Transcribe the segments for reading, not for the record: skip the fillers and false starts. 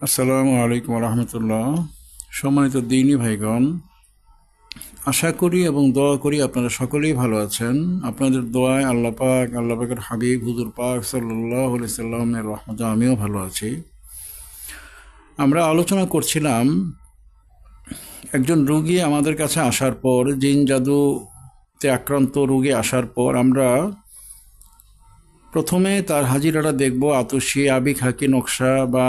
আসসালামু আলাইকুম রহমতুল্লাহ। সম্মানিত দিনী ভাইগণ, আশা করি এবং দোয়া করি আপনারা সকলেই ভালো আছেন। আপনাদের দোয়ায় আল্লাহ পাকের হাবিব হুজুর পাক সাল্লাল্লাহু আলাইহি সাল্লামের রহমতে আমিও ভালো আছি। আমরা আলোচনা করছিলাম একজন রোগী আমাদের কাছে আসার পর, জিন জাদুতে আক্রান্ত রোগী আসার পর আমরা প্রথমে তার হাজিরাটা দেখব। আতশি, আবিক, হাকি নকশা বা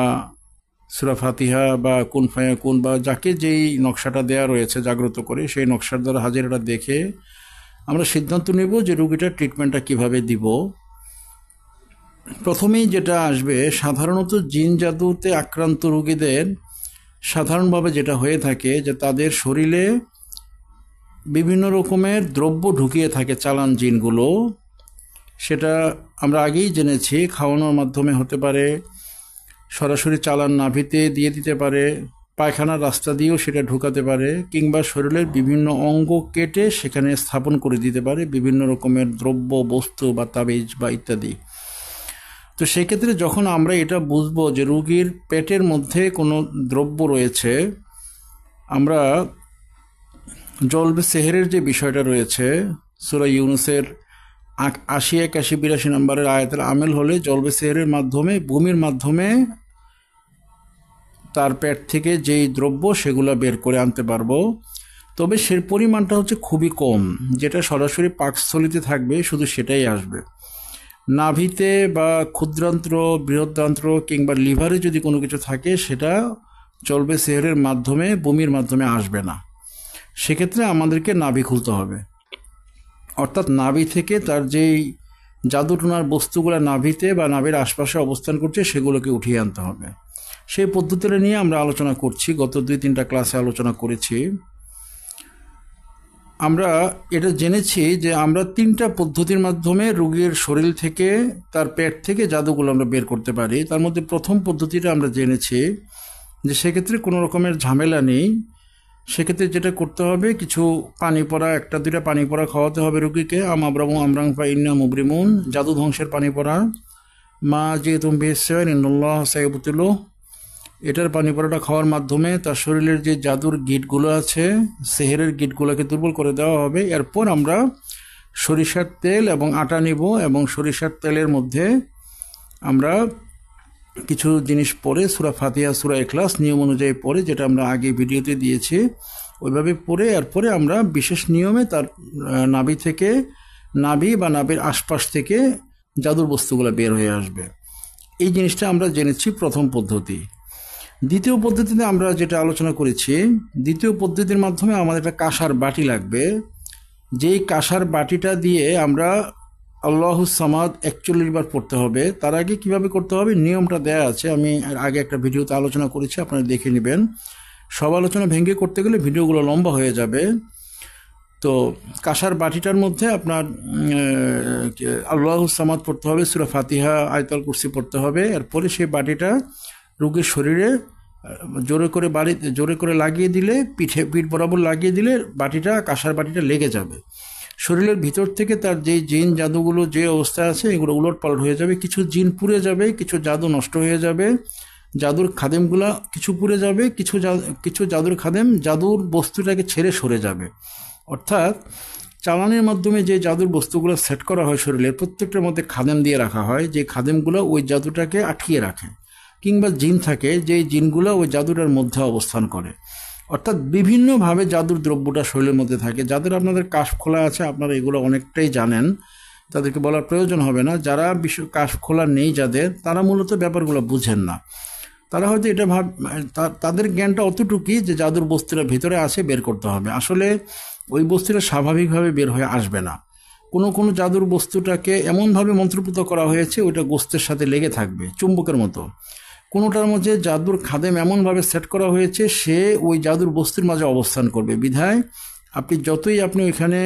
সূরা ফাতিহা বা কুন ফায়াকুন বা যাকে যেই নকশাটা দেয়া রয়েছে জাগ্রত করে, সেই নকশার দ্বারা হাজিরাটা দেখে আমরা সিদ্ধান্ত নেব যে রোগীটার ট্রিটমেন্টটা কিভাবে দিব। প্রথমেই যেটা আসবে, সাধারণত জিন জাদুতে আক্রান্ত রোগীদের সাধারণভাবে যেটা হয়ে থাকে যে তাদের শরীরে বিভিন্ন রকমের দ্রব্য ঢুকিয়ে থাকে, চালান জিনগুলো। সেটা আমরা আগেই জেনেছি, খাওয়ানোর মাধ্যমে হতে পারে, সরাসরি চালান নাভিতে দিয়ে দিতে পারে, পায়খানার রাস্তা দিয়েও সেটা ঢুকাতে পারে, কিংবা শরীরের বিভিন্ন অঙ্গ কেটে সেখানে স্থাপন করে দিতে পারে বিভিন্ন রকমের দ্রব্য, বস্তু বা তাবিজ বা ইত্যাদি। তো সেক্ষেত্রে যখন আমরা এটা বুঝবো যে রোগীর পেটের মধ্যে কোনো দ্রব্য রয়েছে, আমরা জলবে সেহেরের যে বিষয়টা রয়েছে, সূরা ইউনূসের ৮০, ৮১, ৮২ নম্বরের আয়াতের আমেল হলে জলবে সেহেরের মাধ্যমে, বমির মাধ্যমে তার পেট থেকে যেই দ্রব্য সেগুলো বের করে আনতে পারবো। তবে সে পরিমাণটা হচ্ছে খুবই কম, যেটা সরাসরি পাকস্থলিতে থাকবে শুধু সেটাই আসবে। নাভিতে বা ক্ষুদ্রান্ত্র, বৃহদান্ত্র কিংবা লিভারে যদি কোনো কিছু থাকে, সেটা জলবে সেহেরের মাধ্যমে, বমির মাধ্যমে আসবে না। সেক্ষেত্রে আমাদেরকে নাভি খুলতে হবে, অর্থাৎ নাভি থেকে তার যেই জাদুটোনার বস্তুগুলো নাভিতে বা নাভির আশপাশে অবস্থান করছে সেগুলোকে উঠিয়ে আনতে হবে। সেই পদ্ধতিটা নিয়ে আমরা আলোচনা করছি, গত ২-৩টা ক্লাসে আলোচনা করেছি। আমরা এটা জেনেছি যে আমরা ৩টা পদ্ধতির মাধ্যমে রোগীর শরীর থেকে, তার পেট থেকে জাদুগুলো আমরা বের করতে পারি। তার মধ্যে প্রথম পদ্ধতিটা আমরা জেনেছি যে সেক্ষেত্রে কোনো রকমের ঝামেলা নেই। সেক্ষেত্রে যেটা করতে হবে, কিছু পানি পড়া, ১-২টা পানি পড়া খাওয়াতে হবে রোগীকে। আমরাং পা ইন্না মুবরিমুন, জাদু ধ্বংসের পানি পড়া। মা যে তুমি বেসেন ইন্নাল্লাহ সাইয়্যিবুতিলু, এটার পানি পড়াটা খাওয়ার মাধ্যমে তার শরীরের যে জাদুর গিটগুলো আছে, সেহেরের গিটগুলোকে দুর্বল করে দেওয়া হবে। এরপর আমরা সরিষার তেল এবং আটা নিব, এবং সরিষার তেলের মধ্যে আমরা কিছু জিনিস পরে, সূরা ফাতিহা, সূরা ইখলাস নিয়ম অনুযায়ী পরে, যেটা আমরা আগে ভিডিওতে দিয়েছি, ওইভাবে পরে এরপরে আমরা বিশেষ নিয়মে তার নাভি থেকে, নাভি বা নাভির আশপাশ থেকে জাদুর বস্তুগুলো বের হয়ে আসবে। এই জিনিসটা আমরা জেনেছি প্রথম পদ্ধতি। দ্বিতীয় পদ্ধতিতে আমরা যেটা আলোচনা করেছি, দ্বিতীয় পদ্ধতির মাধ্যমে আমাদের একটা কাঁসার বাটি লাগবে। যেই কাঁসার বাটিটা দিয়ে আমরা আল্লাহুস সামাদ ৪১ বার পড়তে হবে। তার আগে কিভাবে করতে হবে নিয়মটা দেয়া আছে, আমি আগে একটা ভিডিওতে আলোচনা করেছি, আপনারা দেখে নেবেন। সব আলোচনা ভেঙে করতে গেলে ভিডিওগুলো লম্বা হয়ে যাবে। তো কাঁসার বাটিটার মধ্যে আপনার আল্লাহুস সামাদ পড়তে হবে, সূরা ফাতিহা, আয়াতুল কুরসি পড়তে হবে। এরপরে সেই বাটিটা রোগীর শরীরে জোরে করে লাগিয়ে দিলে, পিঠ বরাবর লাগিয়ে দিলে বাটিটা, কাঁসার বাটিটা লেগে যাবে। শরীরের ভিতর থেকে তার যেই জিন জাদুগুলো যে অবস্থায় আছে, এগুলো উলট পালট হয়ে যাবে। কিছু জিন পুড়ে যাবে, কিছু জাদু নষ্ট হয়ে যাবে, জাদুর খাদেমগুলা কিছু পুড়ে যাবে, কিছু জাদুর খাদেম জাদুর বস্তুটাকে ছেড়ে সরে যাবে। অর্থাৎ চালানের মাধ্যমে যে জাদুর বস্তুগুলো সেট করা হয় শরীরের প্রত্যেকটার মধ্যে খাদেম দিয়ে রাখা হয়, যে খাদেমগুলো ওই জাদুটাকে আটকিয়ে রাখে। কিংবা জিন থাকে, যে জিনগুলো ওই জাদুটার মধ্যে অবস্থান করে। অর্থাৎ বিভিন্নভাবে জাদুর দ্রব্যটা শরীরের মধ্যে থাকে। যাদের আপনাদের কাশ খোলা আছে, আপনারা এগুলো অনেকটাই জানেন, তাদেরকে বলার প্রয়োজন হবে না। যারা কাশ খোলা নেই যাদের, তারা মূলত ব্যাপারগুলো বুঝেন না। তারা হয়তো এটা তাদের জ্ঞানটা অতটুকুই যে জাদুর বস্তুটা ভিতরে আছে, বের করতে হবে। আসলে ওই বস্তুটা স্বাভাবিকভাবে বের হয়ে আসবে না। কোনো জাদুর বস্তুটাকে এমনভাবে মন্ত্রপুত করা হয়েছে, ওইটা গোস্তের সাথে লেগে থাকবে চুম্বকের মতো। কোনোটার মধ্যে জাদুর খাদেম এমনভাবে সেট করা হয়েছে, সে ওই জাদুর বস্তুর মাঝে অবস্থান করবে। বিধায় আপনি ওইখানে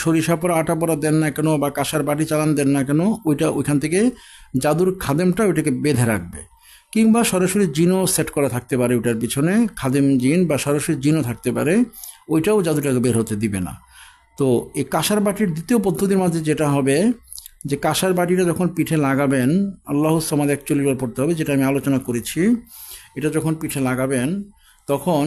সরিষা পড়া, আটা পড়া দেন না কেন, বা কাঁসার বাটি চালান দেন না কেন, ওইখান থেকে জাদুর খাদেমটা ওইটাকে বেঁধে রাখবে। কিংবা সরাসরি জিনও সেট করা থাকতে পারে ওইটার পিছনে, খাদেম জিন বা সরাসরি জিনও থাকতে পারে, ওইটাও জাদুটাকে বের হতে দিবে না। তো এই কাঁসার বাটির দ্বিতীয় পদ্ধতির মাঝে যেটা হবে, যে কাঁসার বাটিটা যখন পিঠে লাগাবেন, আল্লাহুস সামাদ অ্যাকচুয়ালি পড়তে হবে, যেটা আমি আলোচনা করেছি। এটা যখন পিঠে লাগাবেন তখন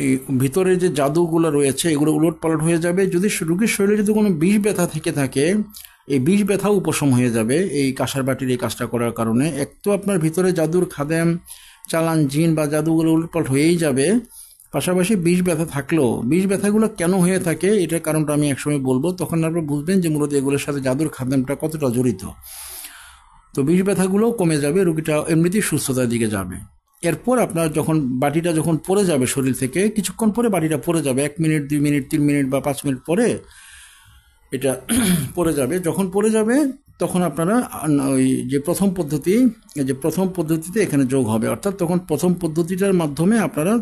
এই ভিতরে যে জাদুগুলো রয়েছে এগুলো উলটপালট হয়ে যাবে। যদি রোগীর শরীরে যদি কোনো বিষ ব্যথা থেকে থাকে, এই বিষ ব্যথাও উপশম হয়ে যাবে এই কাঁসার বাটির এই কাজটা করার কারণে। এক তো আপনার ভিতরে জাদুর খাদেম, চালান, জিন বা জাদুগুলো উলটপালট হয়েই যাবে, পাশাপাশি বিষ ব্যথা থাকলেও বিষ ব্যথাগুলো কেন হয়ে থাকে এটার কারণটা আমি একসময় বলবো, তখন আপনারা বুঝবেন যে মূলত এগুলোর সাথে জাদুর খাদেমটা কতটা জড়িত। তো বিষ ব্যথাগুলোও কমে যাবে, রোগীটা এমনিতেই সুস্থতার দিকে যাবে। এরপর আপনার যখন বাটিটা যখন পড়ে যাবে শরীর থেকে, কিছুক্ষণ পরে বাটিটা পড়ে যাবে, 1 মিনিট, 2 মিনিট, 3 মিনিট বা 5 মিনিট পরে এটা পড়ে যাবে। যখন পড়ে যাবে তখন আপনারা ওই যে প্রথম পদ্ধতি, এই যে প্রথম পদ্ধতিতে এখানে যোগ হবে, অর্থাৎ তখন প্রথম পদ্ধতিটার মাধ্যমে আপনারা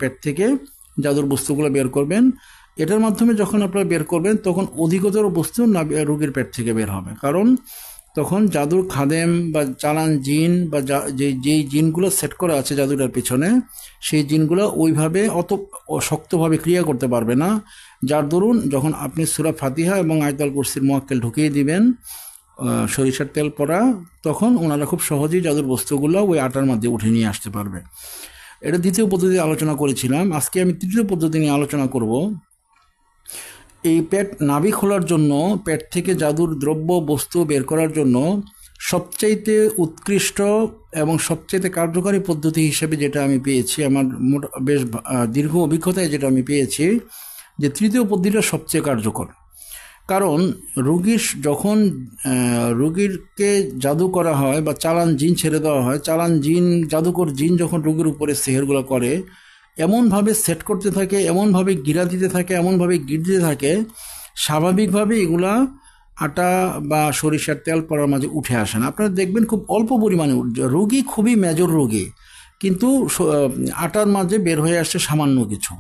পেট থেকে জাদুর বস্তুগুলো বের করবেন। এটার মাধ্যমে যখন আপনারা বের করবেন তখন অধিকতর বস্তু রোগীর পেট থেকে বের হবে, কারণ তখন জাদুর খাদেম বা চালান জিন বা যেই জিনগুলো সেট করা আছে জাদুটার পিছনে, সেই জিনগুলো ওইভাবে অত শক্তভাবে ক্রিয়া করতে পারবে না, যার দরুন যখন আপনি সূরা ফাতিহা এবং আয়াতুল কুরসির মুয়াক্কেল ঢুকিয়ে দিবেন সরিষার তেল পড়া, তখন ওনারা খুব সহজেই জাদুর বস্তুগুলো ওই আটার মধ্যে উঠে নিয়ে আসতে পারবে। এটা দ্বিতীয় পদ্ধতি আলোচনা করেছিলাম। আজকে আমি তৃতীয় পদ্ধতি নিয়ে আলোচনা করব। এই পেট নাভি খোলার জন্য, পেট থেকে জাদুর দ্রব্য বস্তু বের করার জন্য সবচাইতে উৎকৃষ্ট এবং সবচাইতে কার্যকারী পদ্ধতি হিসেবে যেটা আমি পেয়েছি, আমার বেশ দীর্ঘ অভিজ্ঞতায় যেটা আমি পেয়েছি, যে তৃতীয় পদ্ধতিটা সবচেয়ে কার্যকর। কারণ যখন রোগীরকে জাদু করা হয় বা চালান জিন ছেড়ে দেওয়া হয়, চালান জিন, জাদুকর জিন যখন রোগীর উপরে সেহেরগুলো করে, এমনভাবে সেট করতে থাকে, এমনভাবে গিরা দিতে থাকে, এমনভাবে গিট দিতে থাকে, স্বাভাবিকভাবে এগুলা আটা বা সরিষার তেল পড়ার মাঝে উঠে আসে না। আপনারা দেখবেন খুব অল্প পরিমাণে, রোগী খুবই মেজর রোগী, কিন্তু আটার মাঝে বের হয়ে আসছে সামান্য কিছু।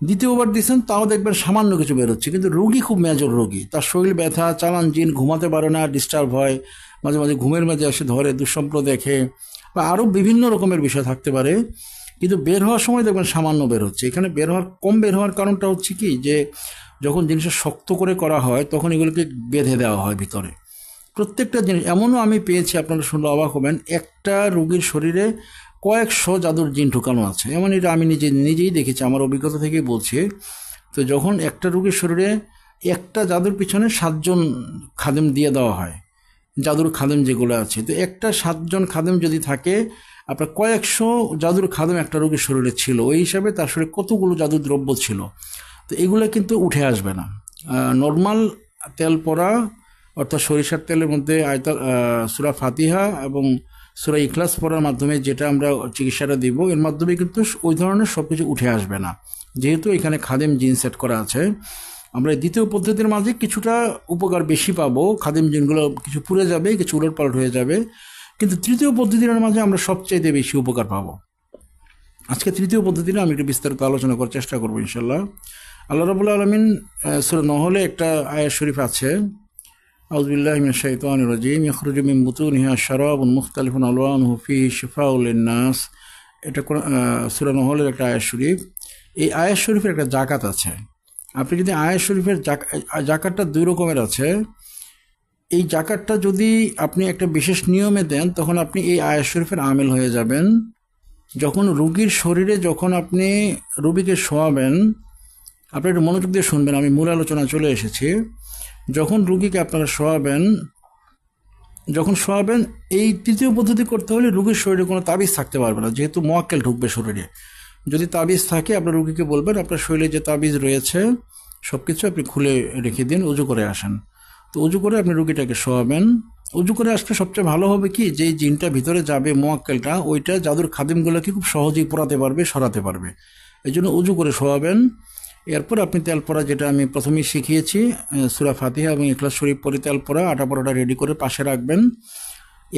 দ্বিতীয়বার দিচ্ছেন তাও দেখবেন সামান্য কিছু বেরোচ্ছে, কিন্তু রোগী খুব মেজর রোগী, তার শরীর ব্যথা, চালান জিন, ঘুমাতে পারে না, ডিস্টার্ব হয়, মাঝে মাঝে ঘুমের মাঝে এসে ধরে, দুঃস্বপ্ন দেখে, বা আরও বিভিন্ন রকমের বিষয় থাকতে পারে, কিন্তু বের হওয়ার সময় দেখবেন সামান্য বের হচ্ছে। এখানে কম বের হওয়ার কারণটা হচ্ছে কি, যে যখন জিনিসটা শক্ত করে করা হয় তখন এগুলোকে বেঁধে দেওয়া হয় ভিতরে। প্রত্যেকটা জিনিস এমনও আমি পেয়েছি, আপনারা শুনলে অবাক হবেন, একটা রোগীর শরীরে কয়েকশো জাদুর জিন ঢুকানো আছে। এমন এটা আমি নিজেই দেখেছি, আমার অভিজ্ঞতা থেকেই বলছি। তো যখন একটা রোগীর শরীরে একটা জাদুর পিছনে 7 জন খাদেম দিয়ে দেওয়া হয়, জাদুর খাদেম যেগুলো আছে, তো একটা 7 জন খাদেম যদি থাকে, আপনার কয়েকশো জাদুর খাদেম একটা রোগীর শরীরে ছিল, ওই হিসাবে তার শরীরে কতগুলো জাদুর দ্রব্য ছিল। তো এগুলো কিন্তু উঠে আসবে না। নর্মাল তেল পড়া, অর্থাৎ সরিষার তেলের মধ্যে সূরা ফাতিহা এবং সূরা ইখলাস পড়ার মাধ্যমে যেটা আমরা চিকিৎসাটা দিব, এর মাধ্যমে কিন্তু ওই ধরনের সব কিছু উঠে আসবে না, যেহেতু এখানে খাদেম জিন সেট করা আছে। আমরা দ্বিতীয় পদ্ধতির মাঝে কিছুটা উপকার বেশি পাবো, খাদেম জিনগুলো কিছু পুড়ে যাবে, কিছু উলটপালট হয়ে যাবে, কিন্তু তৃতীয় পদ্ধতির মাঝে আমরা সবচাইতে বেশি উপকার পাবো। আজকে তৃতীয় পদ্ধতিটা আমি একটু বিস্তারিত আলোচনা করার চেষ্টা করবো ইনশাল্লাহ। আল্লাহ রাব্বুল আলামিন সূরা নহলে একটা আয়াত শরীফ আছে, আউযু বিল্লাহি মিনাশ শাইতানির রাজিম, ইয়াখরুজু মিন বুতুনিহা শারাবুন মুখতালিফুন আলওয়ানুহু ফীহি শিফাউল লিন-নাস। এটা সূরা নহলের একটা আয়াত শরীফ। এই আয়াত শরীফের একটা জাকাত আছে। আপনি যদি আয়াত শরীফের জাকাতটা 2 রকমের আছে। এই জাকাতটা যদি আপনি একটা বিশেষ নিয়মে দেন, তখন আপনি এই আয়াত শরীফের আমেল হয়ে যাবেন। যখন রোগীর শরীরে, যখন আপনি রোগীকে শোয়াবেন, আপনি একটু মনোযোগ দিয়ে শুনবেন, আমি মূল আলোচনা চলে এসেছি। যখন রোগীকে আপনারা শোয়াবেন, এই তৃতীয় পদ্ধতি করতে হলে রোগীর শরীরে কোনো তাবিজ থাকতে পারবে না, যেহেতু মুয়াক্কেল ঢুকবে শরীরে। যদি তাবিজ থাকে, আপনার রোগীকে বলবেন আপনার শরীরে যে তাবিজ রয়েছে সব কিছু আপনি খুলে রেখে দিন, উজু করে আসেন। তো উজু করে আপনি রোগীটাকে শোয়াবেন। উজু করে আসলে সবচেয়ে ভালো হবে কি, যে জিনটা ভিতরে যাবে মুয়াক্কেলটা, ওইটা জাদুর খাদিমগুলোকে খুব সহজেই পোড়াতে পারবে, সরাতে পারবে। এই জন্য উজু করে শোয়াবেন। এরপর আপনি তেল পড়া, যেটা আমি প্রথমেই শিখিয়েছি, সূরা ফাতিহা এবং ইখলাস শরীফ পরে তেল পড়া, আটা পড়াটা রেডি করে পাশে রাখবেন।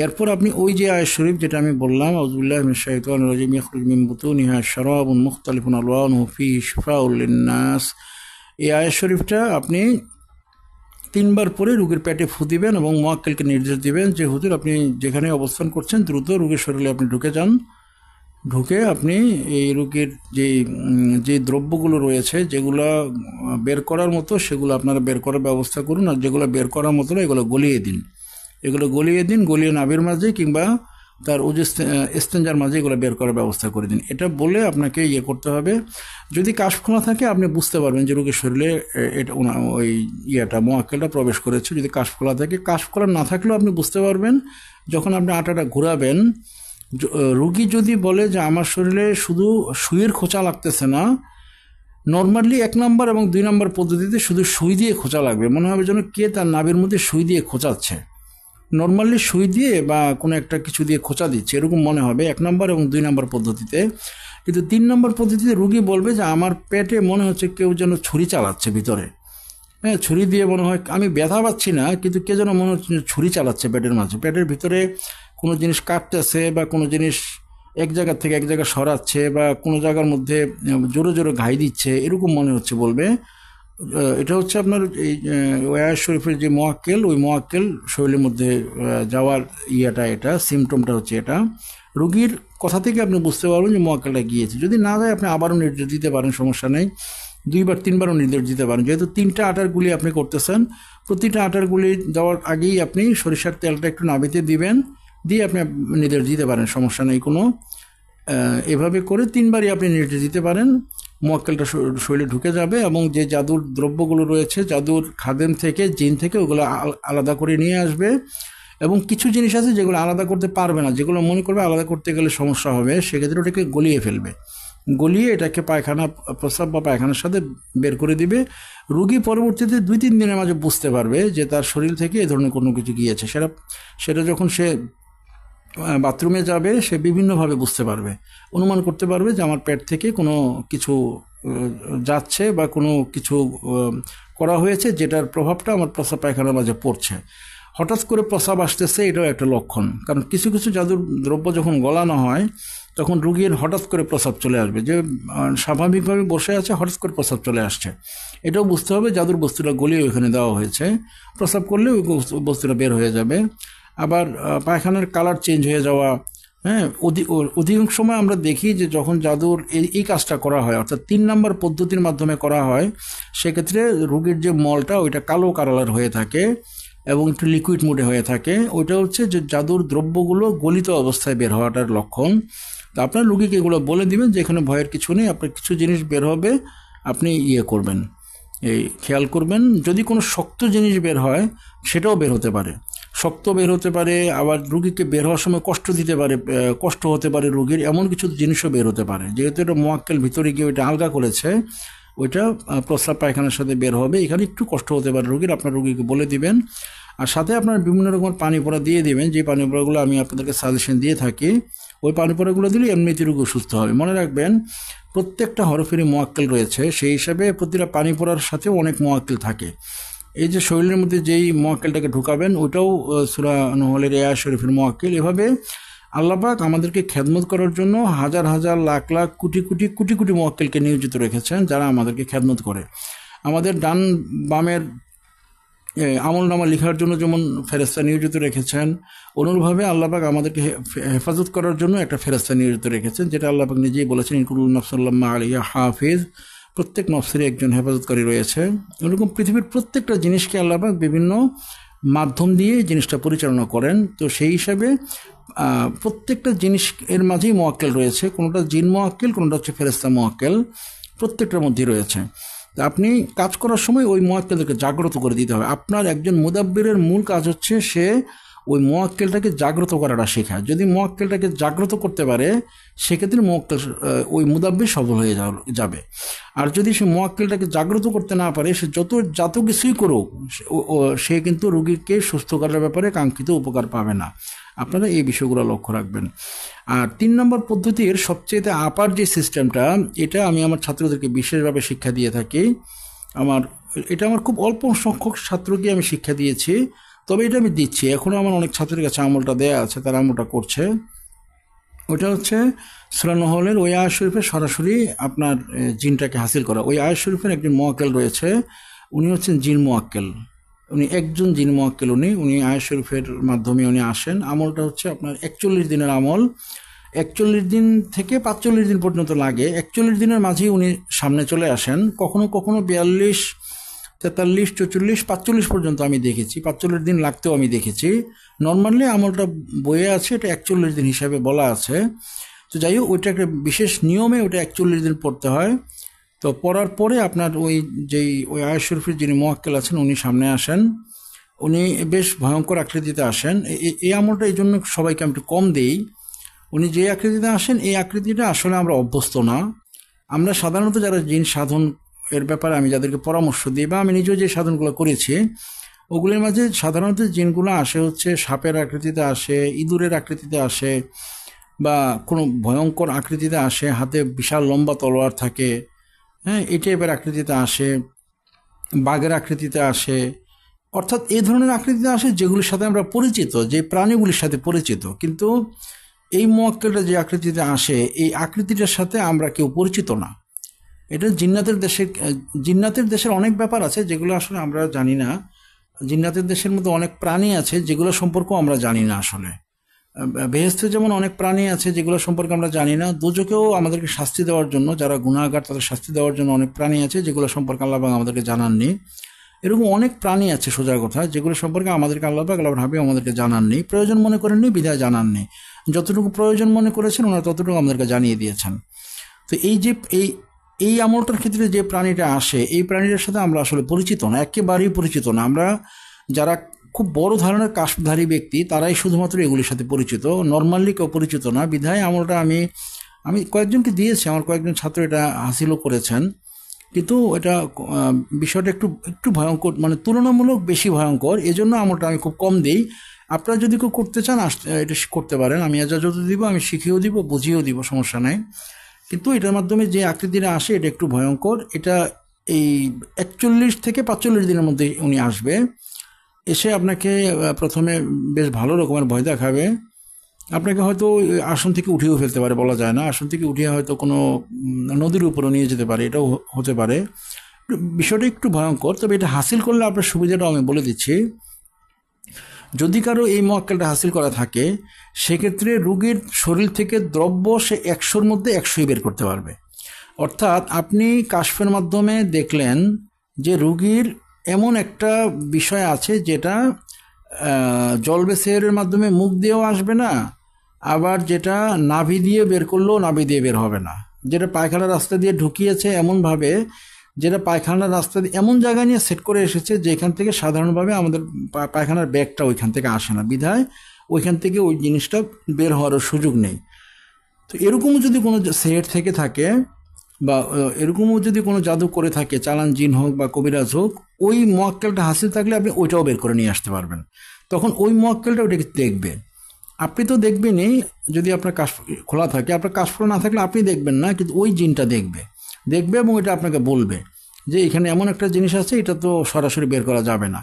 এরপর আপনি ওই যে আয়াত শরীফ যেটা আমি বললাম, আউযু বিল্লাহি মিনাশ শাইতানির রাজিম, ইয়াখরুজু মিন বুতুনিহা শারাবুন মুখতালিফুন আলওয়ানুহু ফীহি শিফাউল লিন-নাস, এই আয়াত শরীফটা আপনি 3 বার পরে রোগীর পেটে ফু দিবেন এবং মুয়াক্কেলকে নির্দেশ দিবেন যে হুজুর, আপনি যেখানে অবস্থান করছেন দ্রুত রোগীর শরীরে আপনি ঢুকে যান, ঢুকে আপনি এই রোগীর যে দ্রব্যগুলো রয়েছে যেগুলো বের করার মতো সেগুলো আপনারা বের করার ব্যবস্থা করুন, আর যেগুলো বের করার মতো না এগুলো গলিয়ে দিন। গলিয়ে নাভির মাঝে কিংবা তার স্টেঞ্জার মাঝে এগুলো বের করার ব্যবস্থা করে দিন। এটা বলে আপনাকে করতে হবে। যদি কাশফোলা থাকে আপনি বুঝতে পারবেন যে রোগীর শরীরে এটা ওই মোয়াক্কেলটা প্রবেশ করেছে। যদি কাশফোলা থাকে, কাশফোলা না থাকলেও আপনি বুঝতে পারবেন যখন আপনি আটাটা ঘোরাবেন। রোগী যদি বলে যে আমার শরীরে শুধু সুইয়ের খোঁচা লাগতেছে না, নর্মালি 1 নম্বর এবং 2 নম্বর পদ্ধতিতে শুধু সুই দিয়ে খোঁচা লাগবে, মনে হবে যেন কে তার নাভির মধ্যে সুই দিয়ে খোঁচাচ্ছে। নর্মালি সুই দিয়ে বা কোনো একটা কিছু দিয়ে খোঁচা দিচ্ছে এরকম মনে হবে 1 নম্বর এবং 2 নম্বর পদ্ধতিতে। কিন্তু 3 নম্বর পদ্ধতিতে রোগী বলবে যে আমার পেটে মনে হচ্ছে কেউ যেন ছুরি চালাচ্ছে ভিতরে। হ্যাঁ, ছুরি দিয়ে মনে হয়, আমি ব্যথা পাচ্ছি না কিন্তু কে যেন মনে হচ্ছে ছুরি চালাচ্ছে পেটের মাঝে, পেটের ভিতরে কোনো জিনিস কাটতেছে বা কোনো জিনিস এক জায়গা থেকে এক জায়গায় সরাচ্ছে বা কোনো জায়গার মধ্যে জোরে জোরে ঘাই দিচ্ছে এরকম মনে হচ্ছে বলবে। এটা হচ্ছে আপনার এই ওয়াস শরীফের যে মোয়াক্কেল, ওই মোয়াক্কেল শরীরের মধ্যে যাওয়ার এটা সিমটমটা হচ্ছে এটা। রোগীর কথা থেকে আপনি বুঝতে পারবেন যে মোয়াক্কেলটা গিয়েছে। যদি না যায় আপনি আবারও নির্দেশ দিতে পারেন, সমস্যা নেই। 2বার 3বারও নির্দেশ দিতে পারেন। যেহেতু 3টা আটার গুলি আপনি করতেছেন, প্রতিটা আটার গুলি দেওয়ার আগেই আপনি সরিষার তেলটা একটু নাবিতে দিবেন, দিয়ে আপনি নির্দেশ দিতে পারেন, সমস্যা নেই কোনো। এভাবে করে 3বারই আপনি নির্দেশ দিতে পারেন। মোয়াক্কেলটা শরীরে ঢুকে যাবে এবং যে জাদুর দ্রব্যগুলো রয়েছে, জাদুর খাদেম থেকে, জিন থেকে, ওগুলো আলাদা করে নিয়ে আসবে। এবং কিছু জিনিস আছে যেগুলো আলাদা করতে পারবে না, যেগুলো মনে করবে আলাদা করতে গেলে সমস্যা হবে, সেক্ষেত্রে ওটাকে গলিয়ে ফেলবে। গলিয়ে এটাকে পায়খানা, প্রস্রাব বা পায়খানার সাথে বের করে দিবে। রোগী পরবর্তীতে 2-3 দিনের মাঝে বুঝতে পারবে যে তার শরীর থেকে এ ধরনের কোনো কিছু গিয়েছে। সেটা যখন সে বাথরুমে যাবে সে বিভিন্নভাবে বুঝতে পারবে, অনুমান করতে পারবে যে আমার পেট থেকে কোনো কিছু যাচ্ছে বা কোনো কিছু করা হয়েছে যেটার প্রভাবটা আমার প্রস্রাব পায়খানার মাঝে পড়ছে। হঠাৎ করে প্রস্রাব আসতেছে, এটাও একটা লক্ষণ। কারণ কিছু কিছু জাদুর দ্রব্য যখন গলানো হয় তখন রোগীর হঠাৎ করে প্রস্রাব চলে আসবে, যে স্বাভাবিকভাবে বসে আছে হঠাৎ করে প্রস্রাব চলে আসছে। এটাও বুঝতে হবে জাদুর বস্তুটা গলিয়ে ওইখানে দেওয়া হয়েছে, প্রস্রাব করলে ওই বস্তুটা বের হয়ে যাবে। আবার পায়খানার কালার চেঞ্জ হয়ে যাওয়া, হ্যাঁ, অধিকাংশ সময় আমরা দেখি যে যখন জাদুর এই কাজটা করা হয়, অর্থাৎ 3 নম্বর পদ্ধতির মাধ্যমে করা হয়, সেক্ষেত্রে রোগীর যে মলটা ওইটা কালো কালার হয়ে থাকে এবং একটু লিকুইড মুডে হয়ে থাকে। ওইটা হচ্ছে যে জাদুর দ্রব্যগুলো গলিত অবস্থায় বের হওয়াটার লক্ষণ। তো আপনার রোগীকে এগুলো বলে দিবেন যে এখানে ভয়ের কিছু নেই, আপনার কিছু জিনিস বের হবে, আপনি করবেন, এই খেয়াল করবেন। যদি কোনো শক্ত জিনিস বের হয় সেটাও বের হতে পারে, শক্ত বের হতে পারে। আবার রুগীকে বের হওয়ার সময় কষ্ট দিতে পারে, কষ্ট হতে পারে রুগীর, এমন কিছু জিনিসও বের হতে পারে। যেহেতু এটা মোয়াক্কেল ভিতরে গিয়ে ওইটা আলগা করেছে, ওইটা প্রস্রাব পায়খানার সাথে বের হবে, এখানে একটু কষ্ট হতে পারে রুগীর, আপনার রুগীকে বলে দিবেন। আর সাথে আপনার বিভিন্ন রকমের পানি পড়া দিয়ে দিবেন, যে পানি পড়াগুলো আমি আপনাদেরকে সাজেশন দিয়ে থাকি। ওই পানি পড়াগুলো দিলে এমনিতে রোগী সুস্থ হবে। মনে রাখবেন প্রত্যেকটা হরফেরই মোয়াক্কেল রয়েছে, সেই হিসাবে প্রতিটা পানি পড়ার সাথেও অনেক মোয়াক্কেল থাকে। এই যে শরীরের মধ্যে যেই মোয়াক্কেলটাকে ঢুকাবেন ওইটাও সূরা নহলের আয়াত শরীফের মোয়াক্কেল। এভাবে আল্লাহ পাক আমাদেরকে খেদমত করার জন্য হাজার হাজার লাখ লাখ কোটি কোটি কোটি কোটি মোয়াক্কেলকে নিয়োজিত রেখেছেন, যারা আমাদেরকে খেদমত করে। আমাদের ডান বামের আমল নামা লেখার জন্য যেমন ফেরেশতা নিয়োজিত রেখেছেন, অনুরূপভাবে আল্লাহ পাক আমাদেরকে হেফাজত করার জন্য একটা ফেরেশতা নিয়োজিত রেখেছেন, যেটা আল্লাহ পাক নিজেই বলেছেন ইনকুল্লু নাফসিন লাম্মা আলাইহা হাফিজ, প্রত্যেক নফসেরই একজন হেফাজতকারী রয়েছে। এরকম পৃথিবীর প্রত্যেকটা জিনিসকে আল্লাহ পাক বিভিন্ন মাধ্যম দিয়ে জিনিসটা পরিচালনা করেন। তো সেই হিসাবে প্রত্যেকটা জিনিস এর মাঝেই মোয়াক্কেল রয়েছে, কোনোটা জিন মোয়াক্কেল, কোনোটা হচ্ছে ফেরেশতা মোয়াক্কেল, প্রত্যেকটার মধ্যেই রয়েছে। আপনি কাজ করার সময় ওই মোয়াক্কেলকে জাগ্রত করে দিতে হবে। আপনার একজন মুদাব্বিরের মূল কাজ হচ্ছে সে ওই মোয়াক্কেলটাকে জাগ্রত করাটা শেখায়। যদি মোয়াক্কেলটাকে জাগ্রত করতে পারে সেক্ষেত্রে মোয়াক্কেল ওই মুদাব্বির সফল হয়ে যাবে। আর যদি সে মোয়াক্কেলটাকে জাগ্রত করতে না পারে, সে যত কিছুই করুক সে কিন্তু রোগীকে সুস্থ করার ব্যাপারে কাঙ্ক্ষিত উপকার পাবে না। আপনারা এই বিষয়গুলো লক্ষ্য রাখবেন। আর 3 নম্বর পদ্ধতির সবচেয়ে আপার যে সিস্টেমটা, এটা আমি আমার ছাত্রদেরকে বিশেষভাবে শিক্ষা দিয়ে থাকি। এটা আমার খুব অল্প সংখ্যক ছাত্রকে আমি শিক্ষা দিয়েছি, তবে এটা আমি দিচ্ছি। এখনও আমার অনেক ছাত্রের কাছে আমলটা দেয়া আছে, তারা আমলটা করছে। ওইটা হচ্ছে সূরা নহলের ওই আয়াত শরীফে সরাসরি আপনার জিনটাকে হাসিল করা। ওই আয়াত শরীফের একজন মোয়াক্কেল রয়েছে, উনি হচ্ছেন জিন মোয়াক্কেল। উনি একজন জিন মোয়াক্কেল, উনি আয়াত শরীফের মাধ্যমে উনি আসেন। আমলটা হচ্ছে আপনার 41 দিনের আমল। 41 দিন থেকে 45 দিন পর্যন্ত লাগে। 41 দিনের মাঝেই উনি সামনে চলে আসেন। কখনো কখনো 42, 43, 44, 45 পর্যন্ত আমি দেখেছি, 45 দিন লাগতেও আমি দেখেছি। নর্মালি আমলটা বইয়ে আছে, এটা 41 দিন হিসাবে বলা আছে। তো যাই হোক, ওইটা একটা বিশেষ নিয়মে ওটা 41 দিন পড়তে হয়। তো পড়ার পরে আপনার ওই আয়াত শরীফের যিনি মুয়াক্কেল আছেন উনি সামনে আসেন। উনি বেশ ভয়ঙ্কর আকৃতিতে আসেন। এই আমলটা এই জন্য সবাইকে আমি একটু কম দিই। উনি যে আকৃতিতে আসেন এই আকৃতিটা আসলে আমরা অভ্যস্ত না। আমরা সাধারণত যারা জিন সাধন এর ব্যাপারে আমি যাদেরকে পরামর্শ দিই বা আমি নিজেও যে সাধনগুলো করেছি ওগুলির মাঝে সাধারণত জিনগুলো আসে হচ্ছে সাপের আকৃতিতে আসে, ইঁদুরের আকৃতিতে আসে, বা কোনো ভয়ঙ্কর আকৃতিতে আসে, হাতে বিশাল লম্বা তলোয়ার থাকে, হ্যাঁ, এই টাইপের আকৃতিতে আসে, বাঘের আকৃতিতে আসে। অর্থাৎ এই ধরনের আকৃতিতে আসে যেগুলির সাথে আমরা পরিচিত, যে প্রাণীগুলির সাথে পরিচিত। কিন্তু এই মুয়াক্কেলটা যে আকৃতিতে আসে এই আকৃতিটার সাথে আমরা কেউ পরিচিত না। এটা জিন্নাতের দেশের অনেক ব্যাপার আছে যেগুলো আসলে আমরা জানি না। জিন্নাতের দেশের মধ্যে অনেক প্রাণী আছে যেগুলো সম্পর্কেও আমরা জানি না। আসলে বেহেশতে যেমন অনেক প্রাণী আছে যেগুলো সম্পর্কে আমরা জানি না। দুজকেও আমাদেরকে শাস্তি দেওয়ার জন্য, যারা গুনাহগার তাদের শাস্তি দেওয়ার জন্য অনেক প্রাণী আছে যেগুলো সম্পর্কে আল্লাহ পাক আমাদেরকে জানাননি। এরকম অনেক প্রাণী আছে সোজা কথা, যেগুলো সম্পর্কে আমাদেরকে আল্লাহ পাক আল্লাহর হাবিব আমাদেরকে জানাননি, প্রয়োজন মনে করেননি, বিধায় জানাননি। যতটুকু প্রয়োজন মনে করেছেন ওনারা ততটুকু আমাদেরকে জানিয়ে দিয়েছেন। তো এই আমলটার ক্ষেত্রে যে প্রাণীটা আসে এই প্রাণীটার সাথে আমরা আসলে পরিচিত না, একেবারেই পরিচিত না। আমরা যারা খুব বড় ধরনের কাশধারী ব্যক্তি তারাই শুধুমাত্র এগুলির সাথে পরিচিত, নর্মালি কেউ পরিচিত না। বিধায় আমলটা আমি কয়েকজনকে দিয়েছি, আমার কয়েকজন ছাত্র এটা হাসিলও করেছেন। কিন্তু এটা বিষয়টা একটু ভয়ঙ্কর, মানে তুলনামূলক বেশি ভয়ঙ্কর। এজন্য আমলটা আমি খুব কম দিই। আপনারা যদি কেউ করতে চান এটা করতে পারেন, আমি এজাজত দিব, আমি শিখিয়েও দিব, বুঝিয়েও দিব, সমস্যা নাই। কিন্তু এটার মাধ্যমে যে আকৃতিটা আসে এটা একটু ভয়ঙ্কর। এটা এই 41 থেকে 45 দিনের মধ্যে উনি আসবে। এসে আপনাকে প্রথমে বেশ ভালো রকমের ভয় দেখাবে। আপনাকে হয়তো আসন থেকে উঠিয়েও ফেলতে পারে, বলা যায় না। আসন থেকে উঠিয়ে হয়তো কোনো নদীর উপরে নিয়ে যেতে পারে, এটাও হতে পারে। বিষয়টা একটু ভয়ঙ্কর। তবে এটা হাসিল করলে আপনার সুবিধাটাও আমি বলে দিচ্ছি। যদি কারো এই মুয়াক্কেলটা হাসিল করা থাকে সেক্ষেত্রে রোগীর শরীর থেকে দ্রব্য সে 100-র মধ্যে 100ই বের করতে পারবে। অর্থাৎ আপনি কাশফের মাধ্যমে দেখলেন যে রোগীর এমন একটা বিষয় আছে যেটা জলবে সেহরের মাধ্যমে মুখ দিয়েও আসবে না, আবার যেটা নাভি দিয়ে বের করলেও নাভি দিয়ে বের হবে না, যেটা পায়খানার রাস্তা দিয়ে ঢুকিয়েছে এমনভাবে, যেটা পায়খানার রাস্তা দিয়ে এমন জায়গায় নিয়ে সেট করে এসেছে যেখান থেকে সাধারণভাবে আমাদের পায়খানার ব্যাগটা ওইখান থেকে আসে না, বিধায় ওইখান থেকে ওই জিনিসটা বের হওয়ারও সুযোগ নেই। তো এরকমও যদি কোনো সেট থেকে থাকে বা এরকমও যদি কোনো জাদু করে থাকে, চালান জিন হোক বা কবিরাজ হোক, ওই মুয়াক্কেলটা হাসিল থাকলে আপনি ওইটাও বের করে নিয়ে আসতে পারবেন। তখন ওই মুয়াক্কেলটা ওইটাকে দেখবে। আপনি তো দেখবেনই যদি আপনার কাশ খোলা থাকে, আপনার কাশ খোলা না থাকলে আপনি দেখবেন না, কিন্তু ওই জিনটা দেখবে এবং এটা আপনাকে বলবে যে এখানে এমন একটা জিনিস আছে, এটা তো সরাসরি বের করা যাবে না।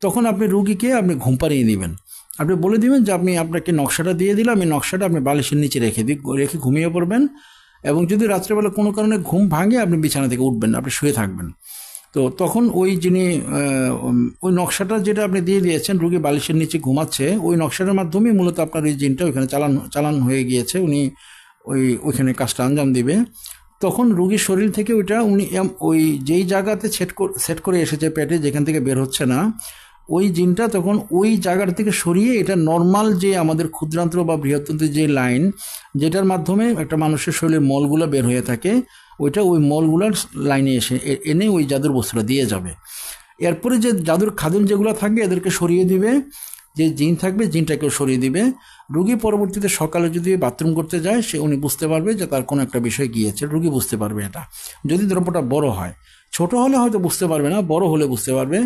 তখন আপনি রুগীকে ঘুম পাড়িয়ে দিবেন। আপনি বলে দিবেন যে আপনাকে নকশাটা দিয়ে দিলাম, এই নকশাটা আপনি বালিশের নিচে রেখে ঘুমিয়ে পড়বেন। এবং যদি রাত্রেবেলা কোনো কারণে ঘুম ভাঙে আপনি বিছানা থেকে উঠবেন না, আপনি শুয়ে থাকবেন। তো তখন ওই ওই নকশাটা যেটা আপনি দিয়ে দিয়েছেন, রুগী বালিশের নিচে ঘুমাচ্ছে, ওই নকশাটার মাধ্যমেই মূলত আপনার ওই জিনটা ওইখানে চালান হয়ে গিয়েছে, উনি ওইখানে কাজটা আঞ্জাম দিবে। তখন রুগীর শরীর থেকে উনি ওই যেই জায়গাতে সেট করে এসেছে পেটে, যেখান থেকে বের হচ্ছে না, ওই জিনটা তখন ওই জায়গার থেকে সরিয়ে এটা নর্মাল যে আমাদের ক্ষুদ্রান্ত্র বা বৃহত্তন্ত্রের যে লাইন, যেটার মাধ্যমে একটা মানুষের শরীরের মলগুলো বের হয়ে থাকে, ওই মলগুলোর লাইনে এনে ওই জাদুর বস্তুটা দিয়ে যাবে। এরপরে যে জাদুর খাদিম যেগুলো থাকবে এদেরকে সরিয়ে দিবে, যে জিন থাকবে জিনটাকেও সরিয়ে দিবে। রুগী পরবর্তীতে সকালে যদি বাথরুম করতে যায় উনি বুঝতে পারবে যে তার কোনো একটা বিষয় গিয়েছে, রুগী বুঝতে পারবে এটা। যদি দ্রব্যটা বড় হয়, ছোট হলে হয়তো বুঝতে পারবে না, বড় হলে বুঝতে পারবে।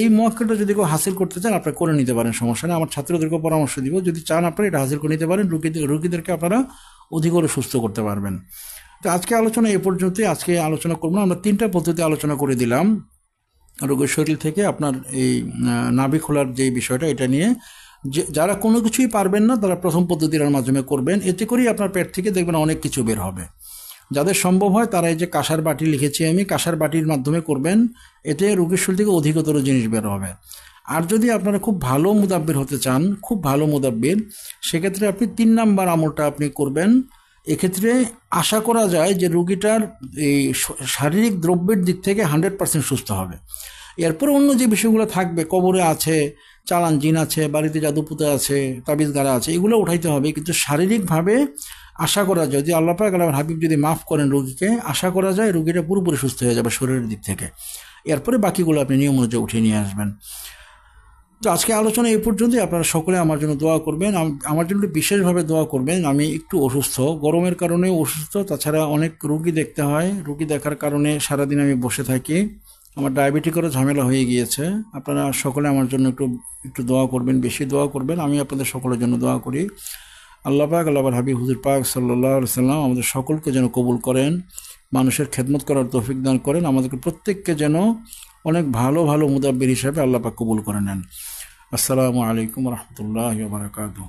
এই মুয়াক্কেলটা যদি কেউ হাসিল করতে চান আপনারা করে নিতে পারেন, সমস্যা নেই। আমার ছাত্রদেরকে পরামর্শ দিব, যদি চান আপনারা এটা হাসিল করে নিতে পারেন, রুগীদেরকে আপনারা অধিকরে সুস্থ করতে পারবেন। তো আজকে আলোচনা এ পর্যন্তই। আজকে আলোচনা করব না, আমরা 3টা পদ্ধতি আলোচনা করে দিলাম রোগীর শরীর থেকে আপনার এই নাভি খোলার যে বিষয়টা, এটা নিয়ে যারা কোনো কিছুই পারবেন না তারা প্রথম পদ্ধতির মাধ্যমে করবেন। এতে করেই আপনার পেট থেকে দেখবেন অনেক কিছু বের হবে। যাদের সম্ভব হয় তারা এই যে কাঁসার বাটি লিখেছি আমি, কাঁসার বাটির মাধ্যমে করবেন, এতে রোগীর শরীর থেকে অধিকতর জিনিস বের হবে। আর যদি আপনারা খুব ভালো মুদাব্বির হতে চান, খুব ভালো মুদাব্বির, সেক্ষেত্রে আপনি 3 নাম্বার আমলটা আপনি করবেন। এক্ষেত্রে আশা করা যায় যে রুগীটার এই শারীরিক দ্রব্যের দিক থেকে 100% সুস্থ হবে। এরপরে অন্য যে বিষয়গুলো থাকবে, কবরে আছে, চালান জিন আছে, বাড়িতে জাদুপুতে আছে, তাবিজ গাড়া আছে, এগুলো উঠাইতে হবে। কিন্তু শারীরিকভাবে আশা করা যায় যে আল্লাহ পাক আল্লাহর হাবিব যদি মাফ করেন রোগীকে, আশা করা যায় রোগীটা পুরোপুরি সুস্থ হয়ে যাবে শরীরের দিক থেকে। এরপরে বাকিগুলো আপনি নিয়ম অনুযায়ী উঠিয়ে নিয়ে আসবেন। তো আজকে আলোচনা এই পর্যন্তই। আপনারা সকলে আমার জন্য দোয়া করবেন, আমার জন্য বিশেষভাবে দোয়া করবেন। আমি একটু অসুস্থ, গরমের কারণে অসুস্থ, তাছাড়া অনেক রুগী দেখতে হয়, রুগী দেখার কারণে সারাদিন আমি বসে থাকি, আমার ডায়াবেটিকেরও ঝামেলা হয়ে গিয়েছে। আপনারা সকলে আমার জন্য একটু একটু দোয়া করবেন, বেশি দোয়া করবেন। আমি আপনাদের সকলের জন্য দোয়া করি। আল্লাহ পাক আল্লাহর হাবিব হুজুর পাক সাল্লাল্লাহু আলাইহি সাল্লাম আমাদের সকলকে যেন কবুল করেন, মানুষের খেদমত করার তৌফিক দান করেন, আমাদেরকে প্রত্যেককে যেন অনেক ভালো ভালো মুদাব্বির হিসাবে আল্লাহ পাক কবুল করে নেন। আসসালামু আলাইকুম ওয়া রাহমাতুল্লাহি ওয়া বারাকাতুহু।